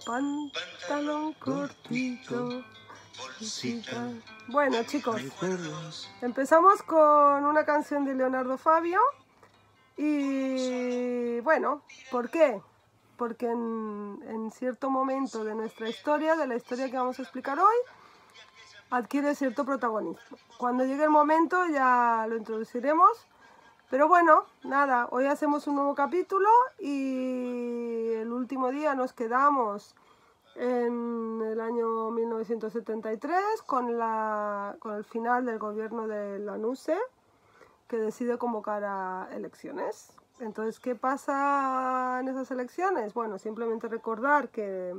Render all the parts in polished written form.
Pantalón cortito. Bolsita. Bueno, chicos, empezamos con una canción de Leonardo Fabio. Y bueno, ¿por qué? Porque en cierto momento de nuestra historia, de la historia que vamos a explicar hoy, adquiere cierto protagonismo. Cuando llegue el momento ya lo introduciremos. Pero bueno, nada, hoy hacemos un nuevo capítulo y el último día nos quedamos en el año 1973 con el final del gobierno de Lanusse, que decide convocar a elecciones. Entonces, ¿qué pasa en esas elecciones? Bueno, simplemente recordar que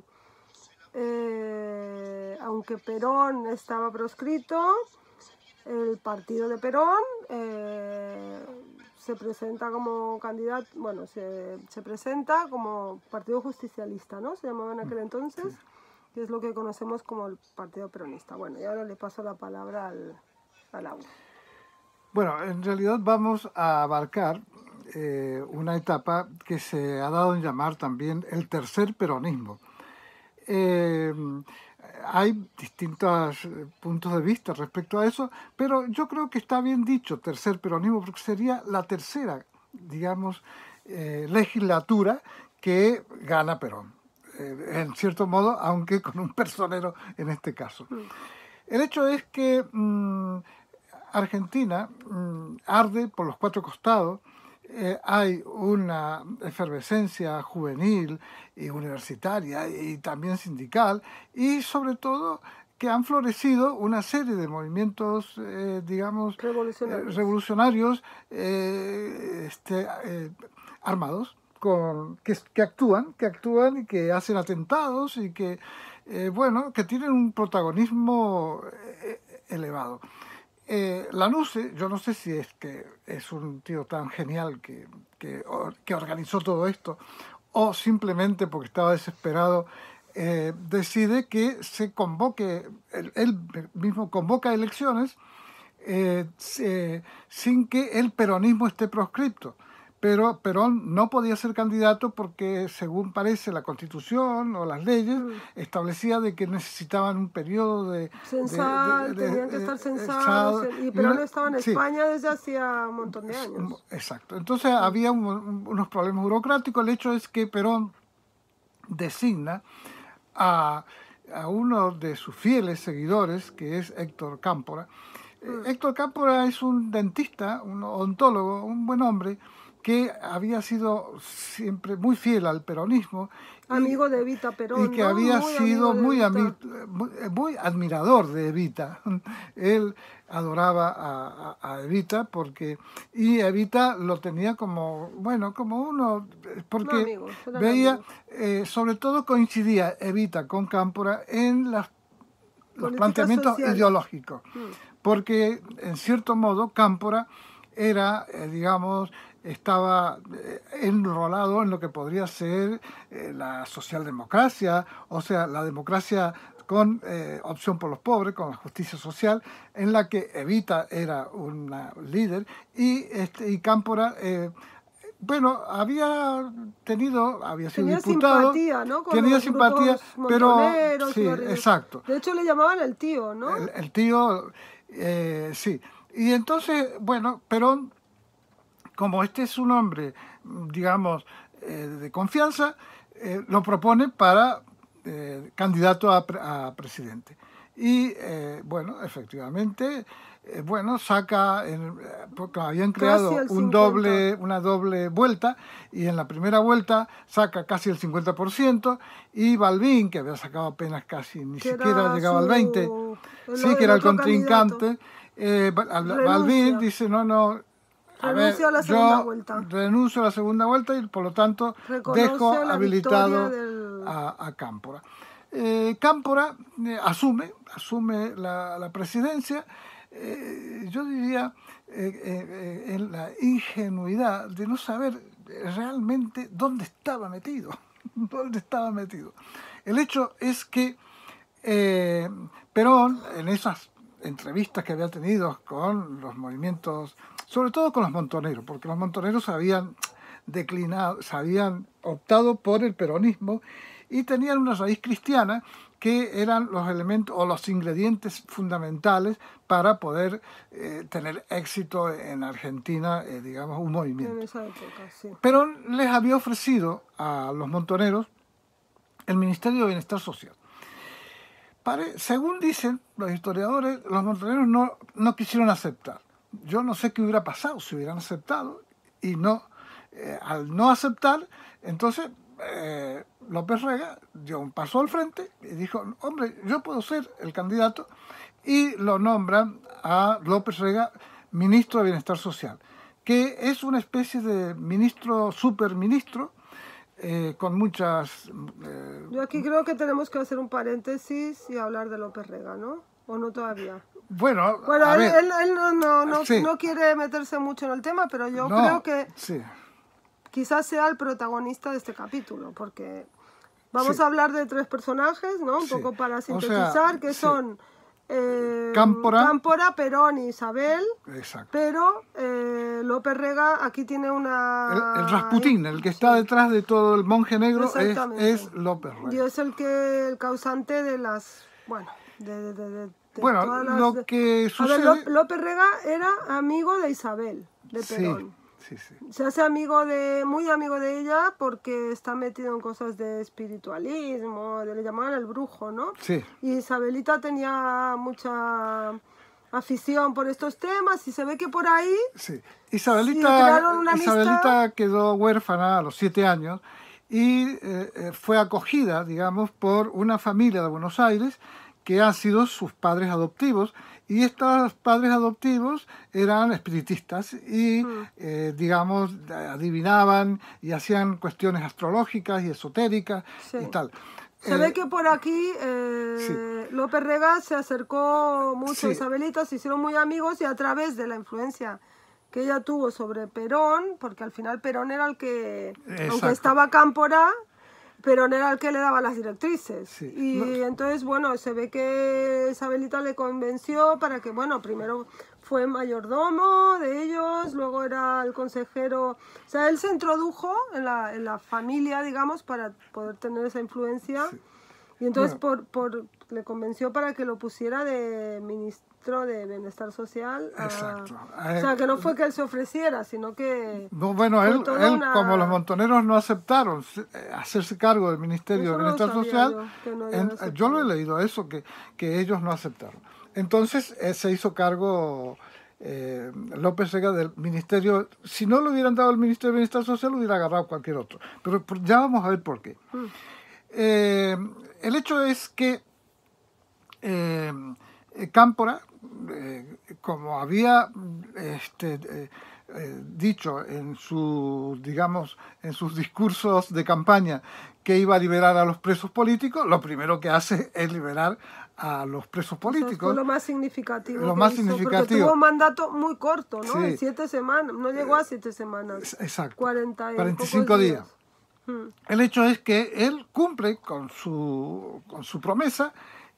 aunque Perón estaba proscrito, el partido de Perón se presenta como candidato, bueno, se presenta como partido justicialista, ¿no? Se llamaba en aquel entonces, sí. Y es lo que conocemos como el partido peronista. Bueno, y ahora le paso la palabra al aula. Bueno, en realidad vamos a abarcar una etapa que se ha dado en llamar también el tercer peronismo. Hay distintos puntos de vista respecto a eso, pero yo creo que está bien dicho tercer peronismo porque sería la tercera, digamos, legislatura que gana Perón, en cierto modo, aunque con un personero en este caso. El hecho es que Argentina arde por los cuatro costados. Hay una efervescencia juvenil y universitaria y también sindical, y sobre todo que han florecido una serie de movimientos, digamos, revolucionarios armados, que actúan y que hacen atentados y que, que tienen un protagonismo elevado. Lanusse, yo no sé si es que es un tío tan genial que organizó todo esto o simplemente porque estaba desesperado, decide que se convoque, él mismo convoca elecciones sin que el peronismo esté proscripto. Pero Perón no podía ser candidato porque, según parece, la Constitución o las leyes establecía de que necesitaban un periodo de... tenían que estar censados, y Perón estaba en España desde hacía un montón de años. Exacto. Entonces había unos problemas burocráticos. El hecho es que Perón designa a uno de sus fieles seguidores, que es Héctor Cámpora. Héctor Cámpora es un dentista, un odontólogo, un buen hombre, que había sido siempre muy fiel al peronismo. Amigo de Evita Perón. Y que había sido muy admirador de Evita. Él adoraba a Evita y Evita lo tenía como uno, porque veía, sobre todo coincidía Evita con Cámpora en los planteamientos ideológicos. Porque, en cierto modo, Cámpora era, estaba enrolado en lo que podría ser la socialdemocracia, o sea, la democracia con opción por los pobres, con la justicia social, en la que Evita era una líder y Cámpora... había sido diputado, simpatía, ¿no? Tenía simpatía, pero sí, exacto. De hecho le llamaban el tío, ¿no? El tío, sí. Y entonces, Perón, como este es un hombre, digamos, de confianza, lo propone para candidato a presidente. Y, efectivamente, saca, porque habían creado una doble vuelta, y en la primera vuelta saca casi el 50%, y Balbín, que había sacado apenas ni siquiera llegaba al 20%, sí, que era el contrincante, Balbín dice, no, renuncio a la segunda vuelta. Renuncio a la segunda vuelta y por lo tanto dejo habilitado a Cámpora. Cámpora asume la presidencia, yo diría, en la ingenuidad de no saber realmente dónde estaba metido. El hecho es que Perón, en esas entrevistas que había tenido con los movimientos, sobre todo con los montoneros, porque los montoneros habían declinado, se habían optado por el peronismo y tenían una raíz cristiana que eran los elementos o los ingredientes fundamentales para poder tener éxito en Argentina, digamos, un movimiento. En esa época, sí. Pero les había ofrecido a los montoneros el Ministerio de Bienestar Social. Según dicen los historiadores, los montoneros no quisieron aceptar. Yo no sé qué hubiera pasado si hubieran aceptado y al no aceptar, entonces López Rega dio un paso al frente y dijo, hombre, yo puedo ser el candidato, y lo nombran a López Rega ministro de Bienestar Social, que es una especie de ministro, superministro, con muchas... Yo aquí creo que tenemos que hacer un paréntesis y hablar de López Rega, ¿no? ¿O no todavía? Bueno, él sí. no quiere meterse mucho en el tema, pero yo creo que sí. quizás sea el protagonista de este capítulo, porque vamos a hablar de 3 personajes, ¿no? Un poco para sintetizar, que son Cámpora, Perón y Isabel. Exacto. Pero López Rega aquí tiene una... El Rasputín, el que está detrás de todo el monje negro, es López Rega. Y es el causante de las... Bueno, que sucede... A ver, López Rega era amigo de Isabel, de Perón. Sí. Se hace muy amigo de ella porque está metido en cosas de espiritualismo, le llamaban el brujo, ¿no? Sí. Y Isabelita tenía mucha afición por estos temas y se ve que por ahí... Sí. Isabelita quedó huérfana a los 7 años y fue acogida, digamos, por una familia de Buenos Aires que han sido sus padres adoptivos, y estos padres adoptivos eran espiritistas y, digamos, adivinaban y hacían cuestiones astrológicas y esotéricas y tal. Se ve que por aquí López Rega se acercó mucho a Isabelita, se hicieron muy amigos, y a través de la influencia que ella tuvo sobre Perón, porque al final Perón era el que, aunque estaba Cámpora, Perón era el que le daba las directrices. Entonces, bueno, se ve que Isabelita le convenció para que, bueno, primero fue mayordomo de ellos, luego era el consejero. O sea, él se introdujo en la familia, digamos, para poder tener esa influencia. Y entonces le convenció para que lo pusiera de ministro de Bienestar Social. Exacto. O sea, que no fue que él se ofreciera, sino que... No, bueno, él como los montoneros no aceptaron hacerse cargo del Ministerio de Bienestar Social, yo lo he leído eso, que ellos no aceptaron. Entonces se hizo cargo López Rega del Ministerio. Si no le hubieran dado el Ministerio de Bienestar Social, lo hubiera agarrado cualquier otro. Pero ya vamos a ver por qué. El hecho es que Cámpora, como había dicho en sus discursos de campaña que iba a liberar a los presos políticos, lo primero que hace es liberar a los presos políticos. Eso fue lo más significativo. Porque tuvo un mandato muy corto, ¿no? En 7 semanas, no llegó a 7 semanas. Exacto. 45 días. El hecho es que él cumple con su promesa,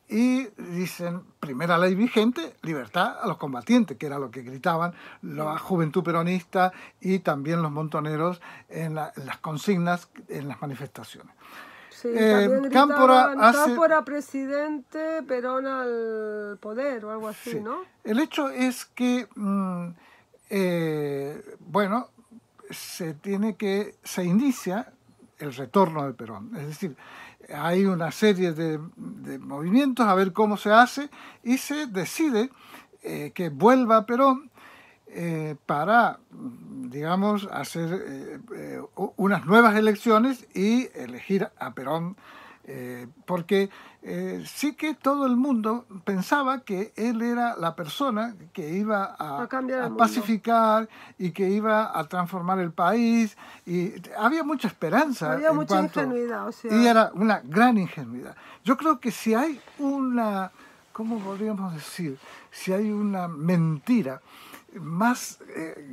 y dicen, primera ley vigente, libertad a los combatientes, que era lo que gritaban la juventud peronista y también los montoneros en las consignas, en las manifestaciones. Sí, también Cámpora presidente, Perón al poder o algo así, ¿no? El hecho es que, se inicia el retorno de Perón, es decir, hay una serie de movimientos a ver cómo se hace, y se decide que vuelva Perón para, digamos, hacer unas nuevas elecciones y elegir a Perón, porque sí que todo el mundo pensaba que él era la persona que iba a pacificar y que iba a transformar el país, y había mucha esperanza. Había mucha ingenuidad. Y era una gran ingenuidad. Yo creo que si hay una, ¿cómo podríamos decir? Si hay una mentira más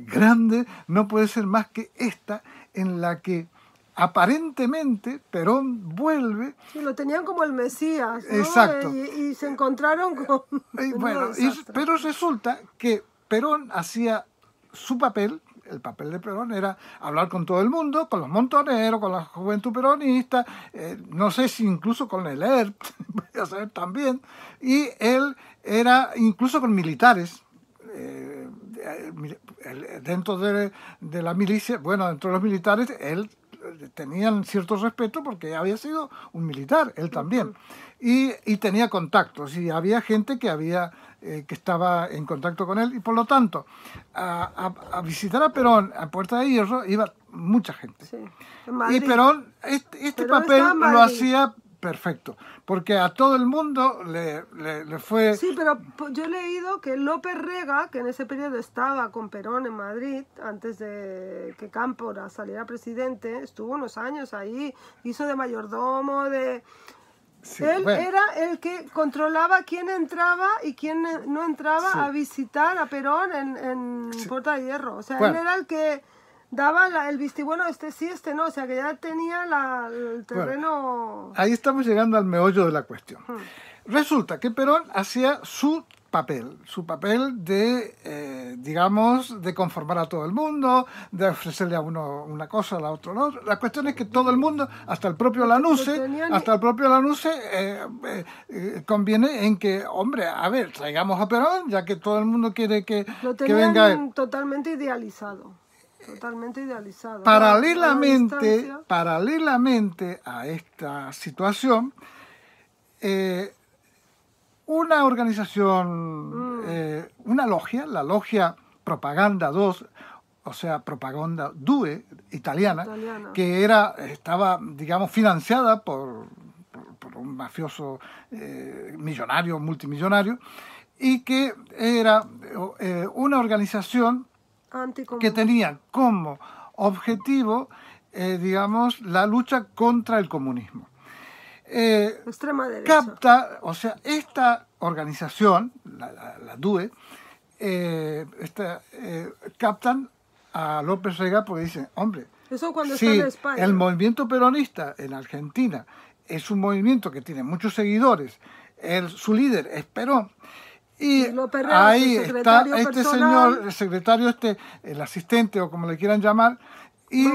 grande, no puede ser más que esta, en la que aparentemente Perón vuelve. Sí, lo tenían como el Mesías, ¿no? Exacto. Y se encontraron con... Bueno, pero resulta que Perón hacía su papel. El papel de Perón era hablar con todo el mundo, con los montoneros, con la juventud peronista, no sé si incluso con el ERP, voy a saber también, y él era incluso con militares, dentro de la milicia, bueno, dentro de los militares, él tenían cierto respeto porque había sido un militar, él también, y tenía contactos, y había gente que había... que estaba en contacto con él, y por lo tanto a visitar a Perón a Puerta de Hierro iba mucha gente. Sí, y Perón este papel lo hacía perfecto, porque a todo el mundo le fue... Sí, pero yo he leído que López Rega, que en ese periodo estaba con Perón en Madrid, antes de que Cámpora saliera presidente, estuvo unos años ahí, hizo de mayordomo, de... Sí, él era el que controlaba quién entraba y quién no entraba a visitar a Perón en Puerta de Hierro. O sea, él era el que daba el vistibueno, este sí, este no. O sea, que ya tenía el terreno... Ahí estamos llegando al meollo de la cuestión. Resulta que Perón hacía su papel de, digamos, de conformar a todo el mundo, de ofrecerle a uno una cosa, a la otra la otra. La cuestión es que todo el mundo, hasta el propio Lanusse, conviene en que, hombre, a ver, traigamos a Perón, ya que todo el mundo quiere que venga él. Totalmente idealizado. Totalmente idealizado. Paralelamente a esta situación, una organización, una logia, la logia Propaganda 2, o sea, Propaganda 2 italiana, que estaba, digamos, financiada por un mafioso millonario, multimillonario, y que era una organización que tenía como objetivo, digamos, la lucha contra el comunismo. Extrema derecha. O sea, esta organización, la DUE, captan a López Rega porque dicen, hombre, si el movimiento peronista en Argentina es un movimiento que tiene muchos seguidores, su líder es Perón, y ahí está este señor, el secretario, el asistente o como le quieran llamar, y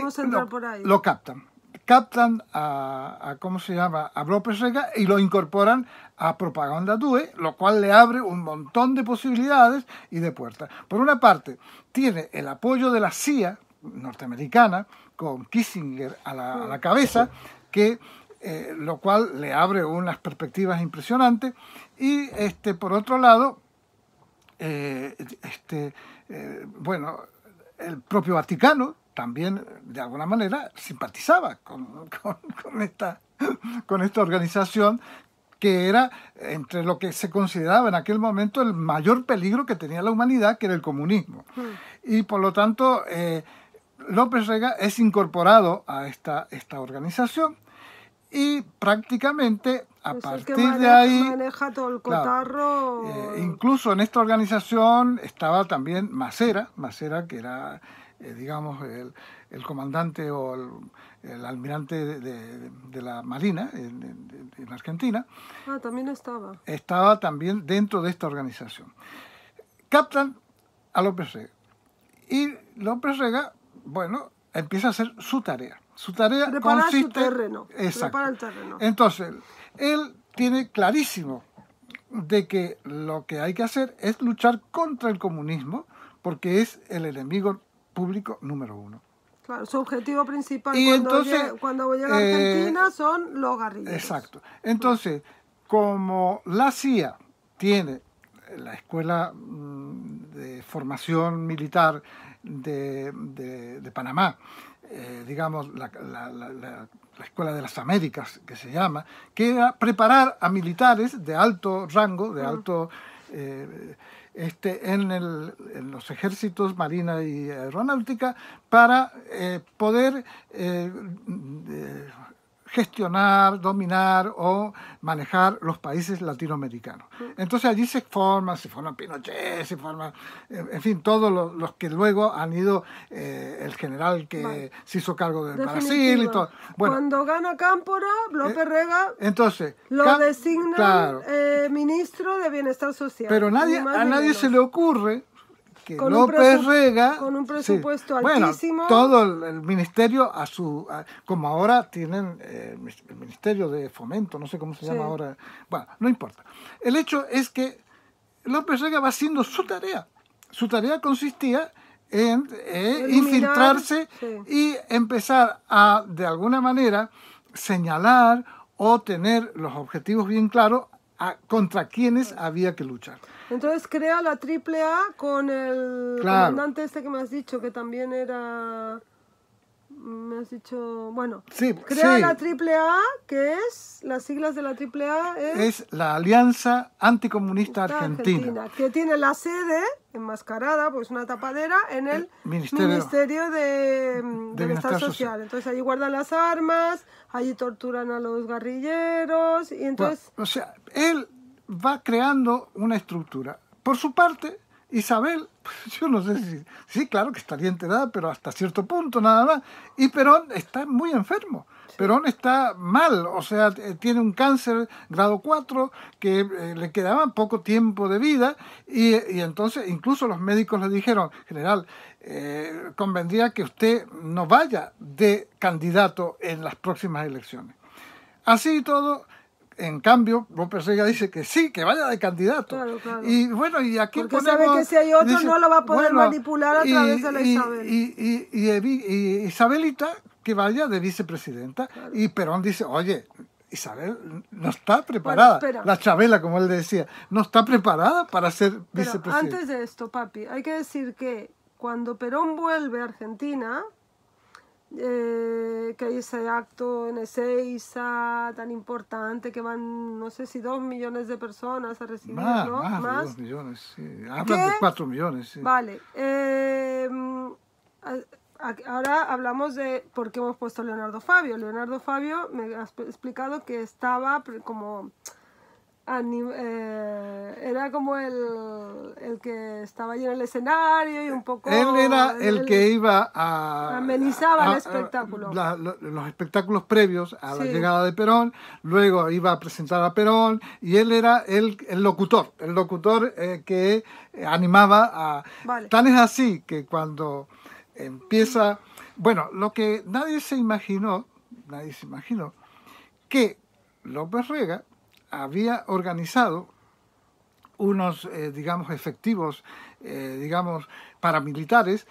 lo captan a ¿cómo se llama?, a López Rega y lo incorporan a Propaganda 2, lo cual le abre un montón de posibilidades y de puertas. Por una parte, tiene el apoyo de la CIA norteamericana, con Kissinger a la cabeza, lo cual le abre unas perspectivas impresionantes, y por otro lado, bueno, el propio Vaticano también de alguna manera simpatizaba con esta organización, que era entre lo que se consideraba en aquel momento el mayor peligro que tenía la humanidad, que era el comunismo. Y por lo tanto, López Rega es incorporado a esta organización, y prácticamente a partir de ahí maneja todo el cotarro. Incluso en esta organización estaba también Macera, que era digamos el comandante o el almirante de la Marina en Argentina. También estaba también dentro de esta organización. Captan a López Rega, y López Rega, bueno, empieza a hacer su tarea. Su tarea consiste... su terreno. Exacto. Prepara el terreno. Entonces, él tiene clarísimo de que lo que hay que hacer es luchar contra el comunismo, porque es el enemigo público número uno. Claro, su objetivo principal y cuando llega a Argentina son los guerrilleros. Exacto. Entonces, como la CIA tiene la escuela de formación militar de Panamá, digamos, la Escuela de las Américas, que se llama, que era preparar a militares de alto rango, de alto... en los ejércitos, marina y aeronáutica, para poder gestionar, dominar o manejar los países latinoamericanos. Entonces allí se forma Pinochet, se forma, en fin, todos los que luego han ido, el general que se hizo cargo del Brasil y todo. Bueno, cuando gana Cámpora, López Rega entonces, lo designa ministro de Bienestar Social. Pero a nadie se le ocurre que López Rega, con un presupuesto altísimo. Bueno, todo el ministerio como ahora tienen el Ministerio de Fomento, no sé cómo se llama ahora. Bueno, no importa. El hecho es que López Rega va haciendo su tarea. Su tarea consistía en infiltrarse y empezar a, de alguna manera, señalar o tener los objetivos bien claros contra quienes había que luchar. Entonces crea la AAA con el comandante este que me has dicho, que también era... Me has dicho... Bueno, crea la AAA, que es... Las siglas de la AAA es la Alianza Anticomunista Argentina. Que tiene la sede enmascarada, pues una tapadera, en el Ministerio de Bienestar Social. Entonces allí guardan las armas, allí torturan a los guerrilleros y entonces... Bueno, o sea, él va creando una estructura. Por su parte, Isabel, yo no sé si... Sí, claro que estaría enterada, pero hasta cierto punto nada más. Y Perón está muy enfermo. Perón está mal, o sea, tiene un cáncer grado 4 que le quedaba poco tiempo de vida y entonces incluso los médicos le dijeron, general, convendría que usted no vaya de candidato en las próximas elecciones. Así y todo... En cambio, López Rega dice que sí, que vaya de candidato. Claro. Y bueno, y aquí porque sabe que si hay otro no lo va a poder manipular a través de la Isabel. Y Isabelita que vaya de vicepresidenta. Claro. Y Perón dice, oye, Isabel no está preparada. Bueno, la Chabela, como él decía, no está preparada para ser vicepresidenta. Antes de esto, papi, hay que decir que cuando Perón vuelve a Argentina... que hay ese acto en Ezeiza tan importante que van, no sé si 2 millones de personas a recibir, ¿no? Más de 2 millones, sí. Hablan de 4 millones, sí. Vale. Ahora hablamos de por qué hemos puesto a Leonardo Fabio. Leonardo Fabio me ha explicado que estaba como... era como el que estaba allí en el escenario y un poco... Él era el que iba a... Amenizaba el espectáculo. Los espectáculos previos a la llegada de Perón, luego iba a presentar a Perón y él era el locutor que animaba a... Vale. Tan es así que cuando empieza... Bueno, lo que nadie se imaginó que López Rega había organizado unos, efectivos, paramilitares,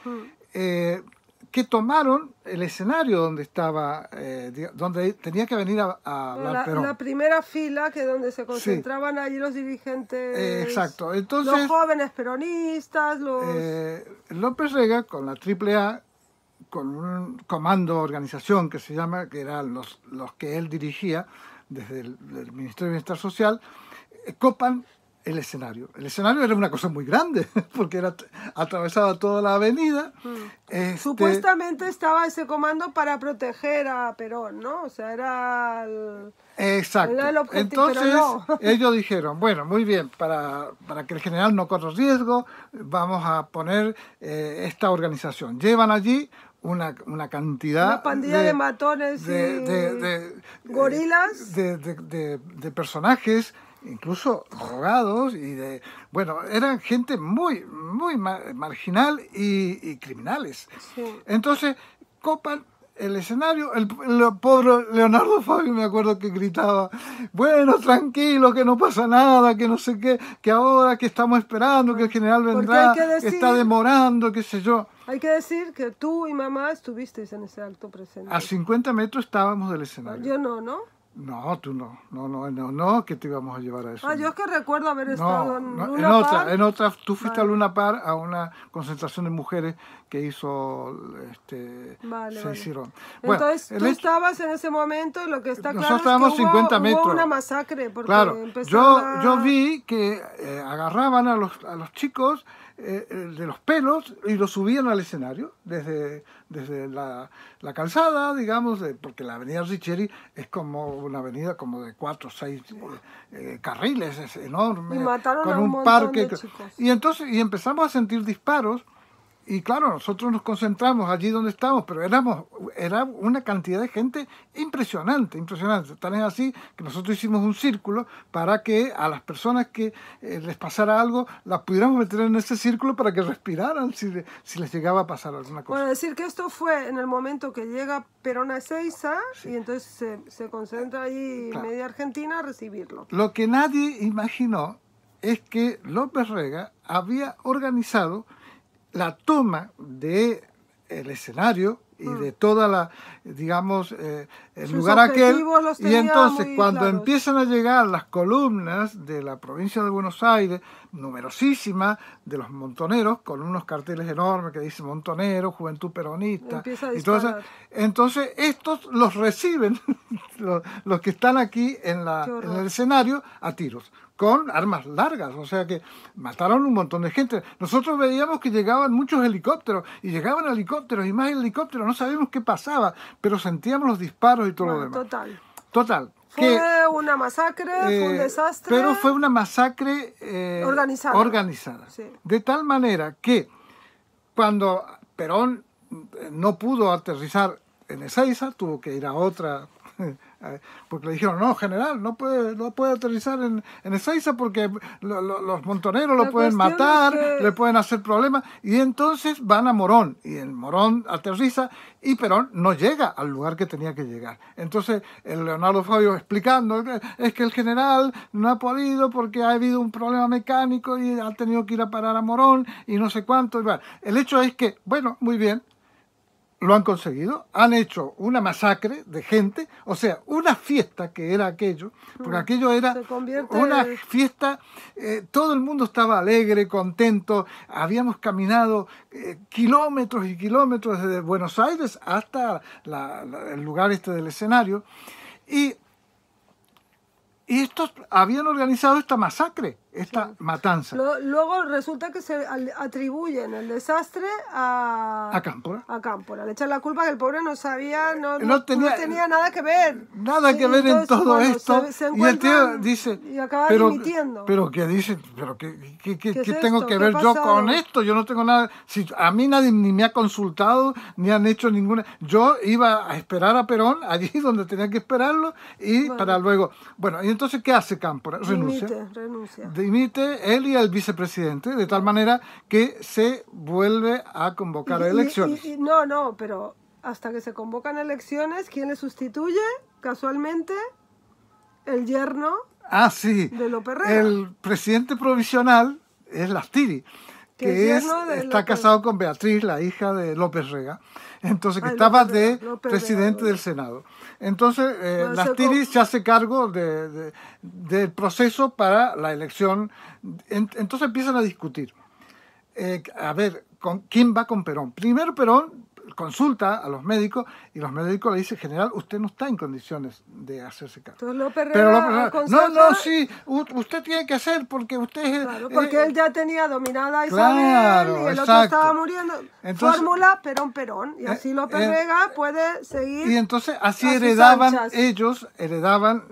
que tomaron el escenario donde estaba, donde tenía que venir a hablar Perón. La primera fila, que donde se concentraban allí los dirigentes, exacto. Entonces, los jóvenes peronistas, López Rega, con la AAA, con un comando, organización que se llama, que eran los que él dirigía, desde el Ministerio de Bienestar Social, copan el escenario. El escenario era una cosa muy grande, porque atravesaba toda la avenida. Supuestamente estaba ese comando para proteger a Perón, ¿no? O sea, era el... Exacto. Era el objetivo. Entonces, pero no. Ellos dijeron, bueno, muy bien, para que el general no corra riesgo, vamos a poner esta organización. Llevan allí una cantidad... Una pandilla de matones y gorilas. De personajes, incluso drogados, eran gente muy marginal y criminales. Sí. Entonces, copan el escenario, el pobre Leonardo Fabio, me acuerdo que gritaba, bueno, tranquilo, que no pasa nada, que no sé qué, que ahora que estamos esperando, que el general vendrá, que está demorando, qué sé yo. Hay que decir que tú y mamá estuvisteis en ese acto presente. A 50 metros estábamos del escenario. Yo no, ¿no? No, tú no, que te íbamos a llevar a eso. Yo es que recuerdo haber estado en Luna Park. En otra, tú fuiste a Luna Park a una concentración de mujeres que hizo, se hicieron. Bueno, entonces, tú estabas en ese momento y lo que está claro nosotros estábamos es que 50 metros. Hubo una masacre. Porque claro, yo vi que agarraban a los chicos de los pelos y los subían al escenario desde la calzada, digamos, porque la avenida Richieri es como una avenida como de 4 o 6 carriles, es enorme, y mataron con a un montón parque. De chicos. Y entonces empezamos a sentir disparos. Y claro, nosotros nos concentramos allí donde estábamos, pero era una cantidad de gente impresionante. Tal es así que nosotros hicimos un círculo para que a las personas que les pasara algo, las pudiéramos meter en ese círculo para que respiraran si les llegaba a pasar alguna cosa. Bueno, decir que esto fue en el momento que llega Perón a Ezeiza, sí. Y entonces se concentra allí media Argentina a recibirlo. Lo que nadie imaginó es que López Rega había organizado la toma del escenario y de toda la, digamos, el lugar aquel, y entonces cuando empiezan a llegar las columnas de la provincia de Buenos Aires, numerosísimas, de los montoneros, con unos carteles enormes que dicen Montonero, Juventud Peronista, entonces estos los reciben, los que están aquí en el escenario, a tiros, con armas largas, o sea que mataron un montón de gente. Nosotros veíamos que llegaban muchos helicópteros, y llegaban helicópteros y más helicópteros, no sabíamos qué pasaba, pero sentíamos los disparos y todo lo demás. Total. Fue una masacre, fue un desastre. Pero fue una masacre organizada. Sí. De tal manera que cuando Perón no pudo aterrizar en Ezeiza, tuvo que ir a otra, porque le dijeron, no, general, no puede aterrizar en Ezeiza porque los montoneros lo pueden matar, le pueden hacer problemas, y entonces van a Morón, y en Morón aterriza, y Perón no llega al lugar que tenía que llegar. Entonces el Leonardo Fabio explicando, es que el general no ha podido porque ha habido un problema mecánico y ha tenido que ir a parar a Morón, y no sé cuánto. El hecho es que, bueno, muy bien, lo han conseguido, han hecho una masacre de gente, o sea, una fiesta que era aquello, porque aquello era una fiesta, todo el mundo estaba alegre, contento, habíamos caminado kilómetros y kilómetros desde Buenos Aires hasta el lugar del escenario, y estos habían organizado esta masacre, esta matanza. Luego resulta que se atribuyen el desastre a Cámpora. Le echan la culpa que el pobre no sabía, no tenía nada que ver. Nada que ver en todo esto. Y el tío dice, y acaba dimitiendo. Pero que dice, ¿qué tengo que ver yo con esto? Yo no tengo nada. Si a mí nadie ni me ha consultado, ni han hecho ninguna. Yo iba a esperar a Perón allí donde tenía que esperarlo y para luego. Bueno, y entonces, ¿qué hace Cámpora? Renuncia. Dimite él y el vicepresidente, de tal manera que se vuelve a convocar a elecciones. Pero hasta que se convocan elecciones, ¿quién le sustituye? Casualmente, el yerno de López Rega. El presidente provisional es Lastiri, que está casado con Beatriz, la hija de López Rega, entonces que estaba presidente del Senado. Entonces, Lastiri se hace cargo del proceso para la elección. Entonces empiezan a discutir. A ver, ¿quién va con Perón? Primero Perón consulta a los médicos y los médicos le dicen, general, usted no está en condiciones de hacerse cargo. Entonces López Rega sí, usted tiene que hacer porque usted... Claro, porque él ya tenía dominada a Isabel y el otro estaba muriendo. Entonces, fórmula Perón. Y así López Rega puede seguir. Y entonces así heredaban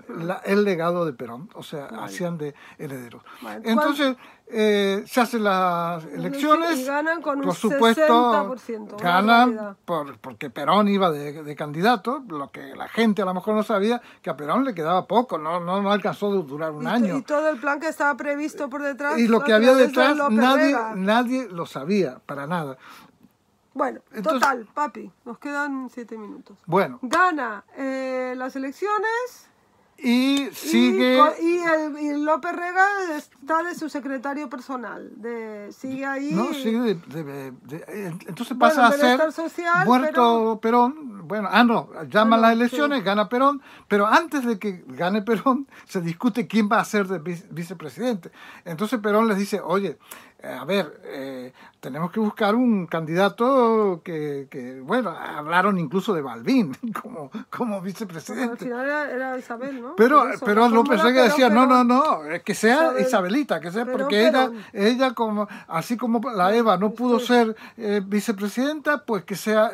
el legado de Perón, o sea, hacían de herederos. Entonces... se hacen las elecciones y ganan con por un supuesto 60%, ganan porque Perón iba de candidato, lo que la gente a lo mejor no sabía, que a Perón le quedaba poco, no alcanzó a durar un año, y todo el plan que estaba previsto por detrás, y lo que había detrás nadie lo sabía para nada. Bueno, entonces, total, papi, nos quedan 7 minutos. Bueno, gana las elecciones Y sigue... Y López Rega está de su secretario personal. Sigue ahí... No, sigue entonces pasa a ser social, muerto Perón. Bueno, no, llaman las elecciones, gana Perón, pero antes de que gane Perón se discute quién va a ser de vicepresidente. Entonces Perón les dice, oye, a ver, tenemos que buscar un candidato que bueno, hablaron incluso de Balbín como vicepresidente. Bueno, al final era Isabel, ¿no? Pero López Rega decía, no, que sea Isabelita, que sea, porque ella como, así como la Eva no pudo ser vicepresidenta, pues que sea,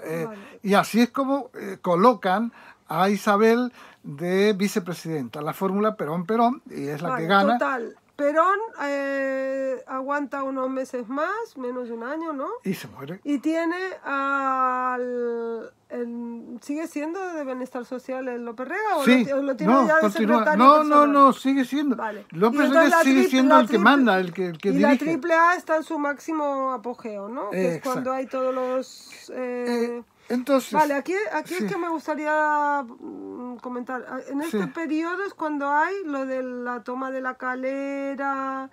y así es como colocan a Isabel de vicepresidenta, la fórmula Perón-Perón, y es la que gana. Total. Perón aguanta unos meses más, menos de un año, ¿no? Y se muere. Y tiene ¿sigue siendo de Bienestar Social el López Rega? ¿O sí, lo tiene ya de secretario no, sigue siendo. Vale. López Rega sigue siendo el que manda, el que dirige. La AAA está en su máximo apogeo, ¿no? Que es cuando hay todos los... Entonces, vale, aquí es que me gustaría comentar. En este periodo es cuando hay lo de la toma de la Calera,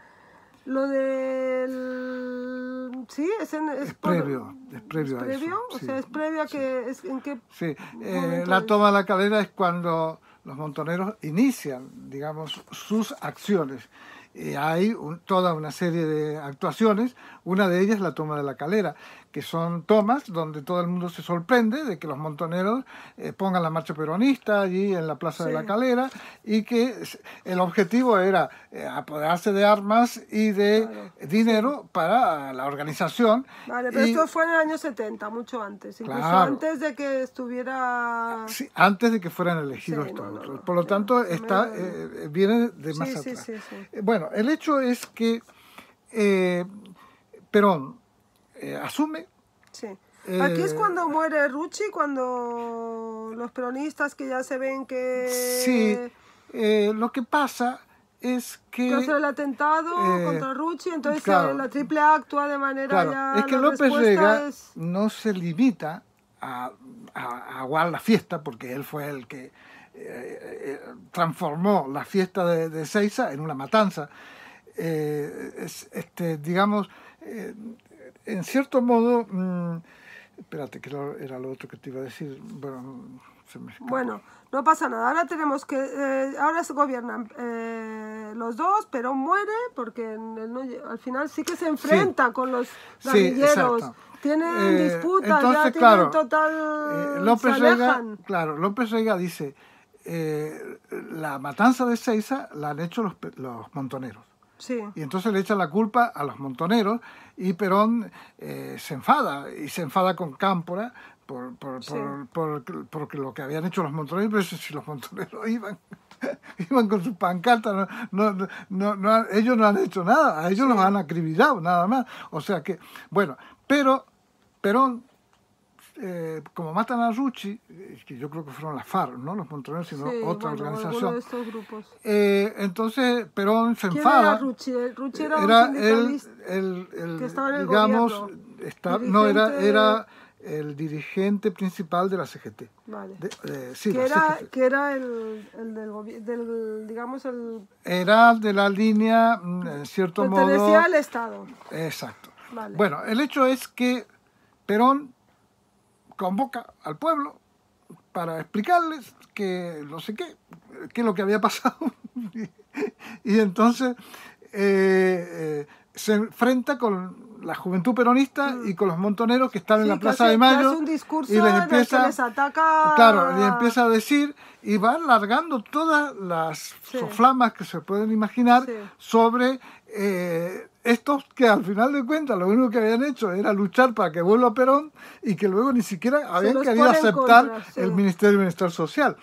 lo del... Sí, es previo. ¿Es previo a eso? O sea, es previo a que... ¿En qué la toma de la Calera es cuando los montoneros inician, digamos, sus acciones. Y hay toda una serie de actuaciones, una de ellas la toma de la Calera, que son tomas donde todo el mundo se sorprende de que los montoneros pongan la marcha peronista allí en la Plaza de la Calera, y que el objetivo era apoderarse de armas y de dinero para la organización. Vale, pero esto fue en el año 70, mucho antes, incluso antes de que estuviera... Sí, antes de que fueran elegidos todos. Por lo tanto, viene de más atrás. Bueno, el hecho es que Perón asume. Sí. Aquí es cuando muere Rucci, cuando los peronistas que ya se ven que... Sí, lo que pasa es que... hace el atentado contra Rucci, entonces la AAA actúa de manera ya... Es que López Rega no se limita a aguar la fiesta, porque él fue el que transformó la fiesta de Seiza en una matanza. Digamos... en cierto modo, espérate, que era lo otro que te iba a decir. Bueno, se me escapó. Bueno, no pasa nada. Ahora tenemos que, ahora se gobiernan los dos, Perón muere porque al final sí que se enfrenta con los guerrilleros. Tienen disputas, entonces, ya tienen total... López Rega dice, la matanza de Seiza la han hecho los montoneros. Sí. Y entonces le echan la culpa a los montoneros, y Perón se enfada con Cámpora por lo que habían hecho los montoneros. Pero si los montoneros iban con sus pancartas, ellos no han hecho nada, a ellos los han acribillado, nada más. O sea que, bueno, pero Perón, como matan a Rucci, que yo creo que fueron las FARC, no los montoneros, sino otra organización. De estos grupos. Entonces Perón se enfada. ¿Quién era Rucci? Rucci era un sindicalista que estaba en el gobierno. Era el dirigente principal de la CGT. Vale. CGT. Era el digamos el... Era de la línea, en cierto modo... Pertenecía al Estado. Exacto. Vale. Bueno, el hecho es que Perón convoca al pueblo para explicarles que no sé qué es lo que había pasado. Y entonces se enfrenta con la juventud peronista y con los montoneros que están en la Plaza de Mayo, un discurso y les empieza, que les ataca... les empieza a decir, y va largando todas las soflamas que se pueden imaginar sobre estos que al final de cuentas lo único que habían hecho era luchar para que vuelva Perón, y que luego ni siquiera habían querido aceptar el Ministerio de Bienestar Social.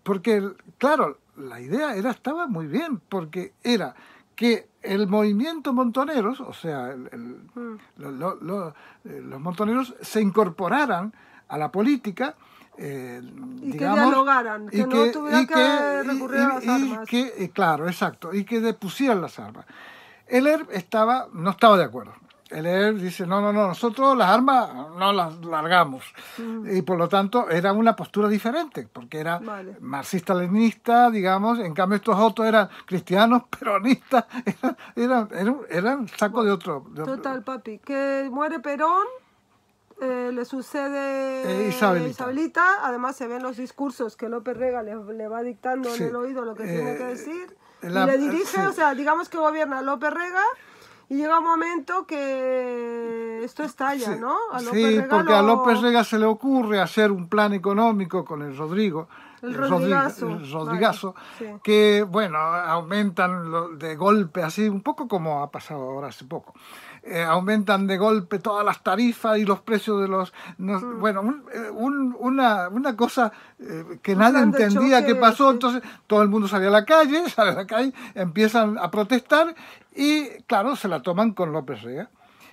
Porque, claro, la idea estaba muy bien, porque era que el movimiento montoneros, o sea, los montoneros se incorporaran a la política, y digamos, que dialogaran, que no tuvieran que recurrir a las armas. Claro, exacto, y que depusieran las armas. El ERP no estaba de acuerdo. él dice, no, nosotros las armas no las largamos. Y por lo tanto era una postura diferente, porque era marxista-leninista, digamos, en cambio estos otros eran cristianos, peronistas, eran saco de otro. Total, papi, que muere Perón, le sucede Isabelita, además se ven los discursos que López Rega le va dictando en el oído lo que tiene que decir, y le dirige, o sea, digamos que gobierna López Rega. Y llega un momento que esto estalla, ¿no? Porque a López Rega se le ocurre hacer un plan económico con el Rodrigazo, que, bueno, aumentan de golpe, así, un poco como ha pasado ahora hace poco. Aumentan de golpe todas las tarifas y los precios de los... Bueno, una cosa que nadie entendía qué pasó, entonces todo el mundo sale a la calle, empiezan a protestar y, claro, se la toman con López Rega.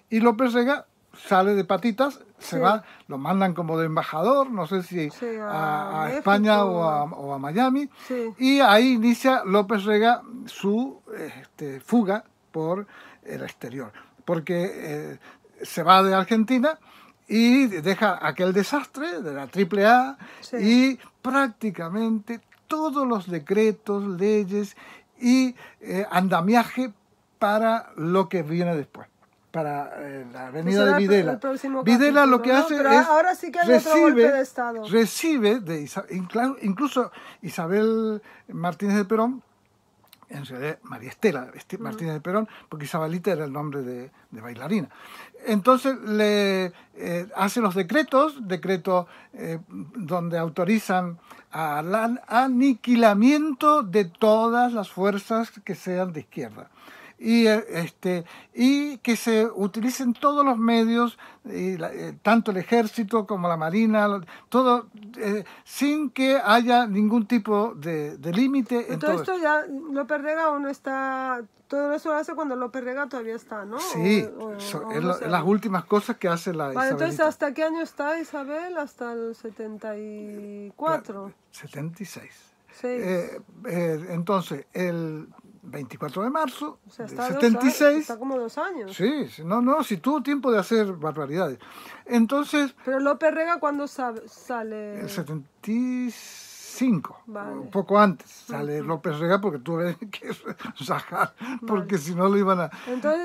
Y López Rega sale de patitas, se va, lo mandan como de embajador, no sé si a España o a Miami, y ahí inicia López Rega su fuga por el exterior. Porque se va de Argentina y deja aquel desastre de la AAA y prácticamente todos los decretos, leyes y andamiaje para lo que viene después, para la avenida de Videla. Videla lo que hace es ahora sí que hay otro golpe de Estado. Recibe incluso Isabel Martínez de Perón, en realidad María Estela Martínez de Perón, porque Isabelita era el nombre de bailarina. Entonces le hace los decretos donde autorizan al aniquilamiento de todas las fuerzas que sean de izquierda. Y que se utilicen todos los medios, tanto el ejército como la marina, todo, sin que haya ningún tipo de límite. En todo esto ya López Rega aún está... Todo eso lo hace cuando López Rega todavía está, ¿no? Sí, las últimas cosas que hace la Isabelita. Entonces, ¿hasta qué año está Isabel? Hasta el 74. 76. Sí. Entonces, el 24 de marzo del 76... Está como 2 años. Sí, si tuvo tiempo de hacer barbaridades. Entonces... ¿Pero López Rega cuándo sale? El 75, un poco antes sale López Rega, porque tuve que sacar, porque si no lo iban a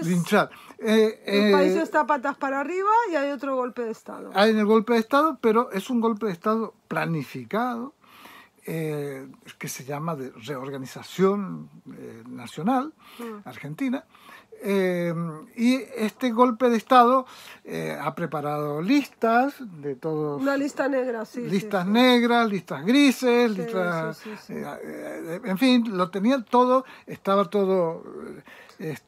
linchar. El país está patas para arriba y hay otro golpe de Estado. Hay el golpe de Estado, pero es un golpe de Estado planificado, que se llama de reorganización nacional argentina, y este golpe de Estado ha preparado listas de todos. Una lista negra, listas negras, listas grises, en fin, lo tenía todo, estaba todo.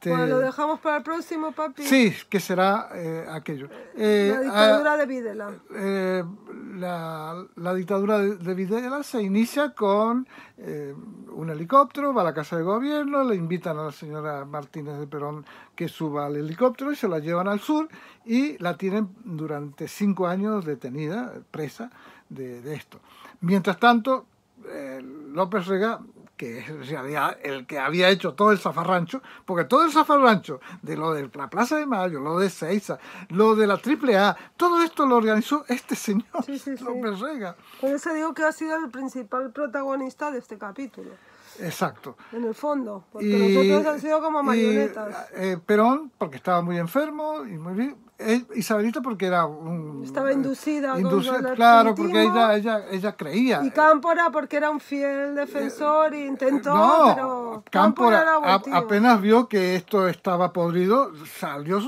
Bueno, lo dejamos para el próximo, papi. Sí, que será aquello. La dictadura de Videla. La dictadura de Videla se inicia con un helicóptero, va a la Casa de Gobierno, le invitan a la señora Martínez de Perón que suba al helicóptero y se la llevan al sur y la tienen durante 5 años detenida, presa de esto. Mientras tanto, López Rega, que es en realidad el que había hecho todo el zafarrancho, porque todo el zafarrancho de lo de la Plaza de Mayo, lo de Seiza, lo de la AAA, todo esto lo organizó este señor, López Rega. Por eso digo que ha sido el principal protagonista de este capítulo. Exacto. En el fondo, porque nosotros han sido como marionetas. Perón, porque estaba muy enfermo y muy bien. Isabelita porque era estaba inducida claro, porque ella creía. Y Cámpora porque era un fiel defensor e intentó, pero Cámpora era apenas vio que esto estaba podrido, salió,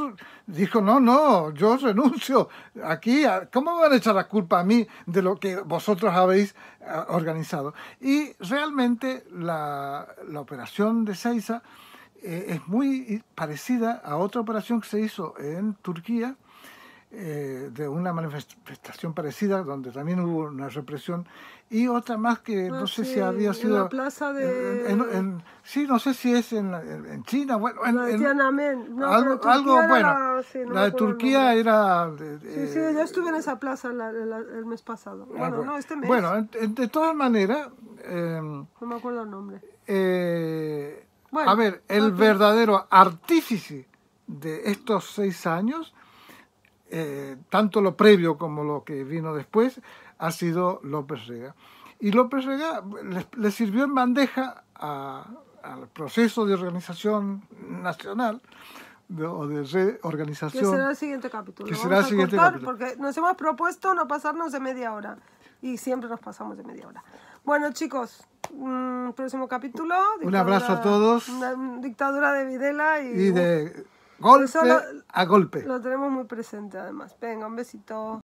dijo, no, yo renuncio aquí, ¿cómo me van a echar la culpa a mí de lo que vosotros habéis organizado? Y realmente la operación de Seiza es muy parecida a otra operación que se hizo en Turquía, de una manifestación parecida, donde también hubo una represión, y otra más que no sé si había sido... En la plaza de... sí, no sé si es en China, bueno... en Tiananmen. No, algo bueno. La de Turquía era... sí, yo estuve en esa plaza el mes pasado. Bueno, este mes. Bueno, de todas maneras... no me acuerdo el nombre. A ver, el verdadero artífice de estos 6 años, tanto lo previo como lo que vino después, ha sido López Rega. Y López Rega le sirvió en bandeja al proceso de organización nacional, o de reorganización. Que será el siguiente capítulo. Que será el siguiente capítulo. Porque nos hemos propuesto no pasarnos de media hora. Y siempre nos pasamos de media hora. Bueno, chicos, próximo capítulo. Un abrazo a todos. Una dictadura de Videla y de golpe a golpe. Lo tenemos muy presente, además. Venga, un besito.